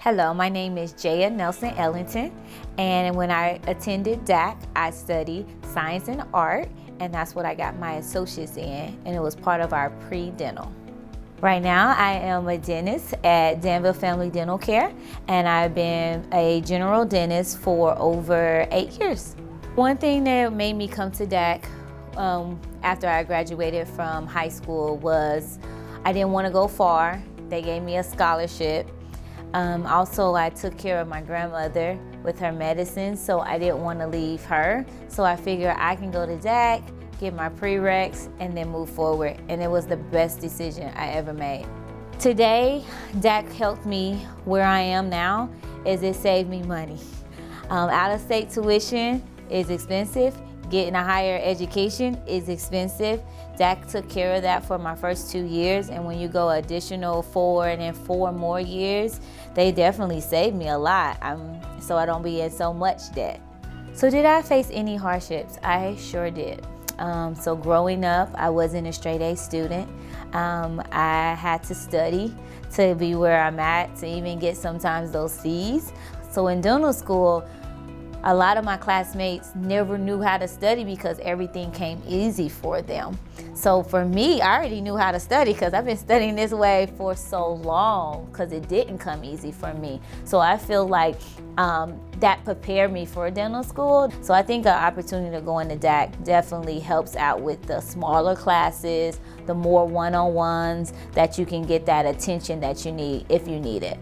Hello, my name is Jaya Nelson-Ellington, and when I attended DACC, I studied science and art, and that's what I got my associates in, and it was part of our pre-dental. Right now, I am a dentist at Danville Family Dental Care, and I've been a general dentist for over 8 years. One thing that made me come to DACC after I graduated from high school was I didn't want to go far. They gave me a scholarship. Also, I took care of my grandmother with her medicine, so I didn't want to leave her. So I figured I can go to DACC, get my prereqs, and then move forward. And it was the best decision I ever made. Today, DACC helped me where I am now, is it saved me money. Out-of-state tuition is expensive. Getting a higher education is expensive. DACC took care of that for my first 2 years, and when you go additional 4 and then 4 more years, they definitely saved me a lot, so I don't be in so much debt. So did I face any hardships? I sure did. So growing up, I wasn't a straight A student. I had to study to be where I'm at, to even get sometimes those C's. So in dental school, a lot of my classmates never knew how to study because everything came easy for them. So for me, I already knew how to study because I've been studying this way for so long because it didn't come easy for me. So I feel like that prepared me for dental school. So I think an opportunity to go into DACC definitely helps out with the smaller classes, the more one-on-ones, that you can get that attention that you need if you need it.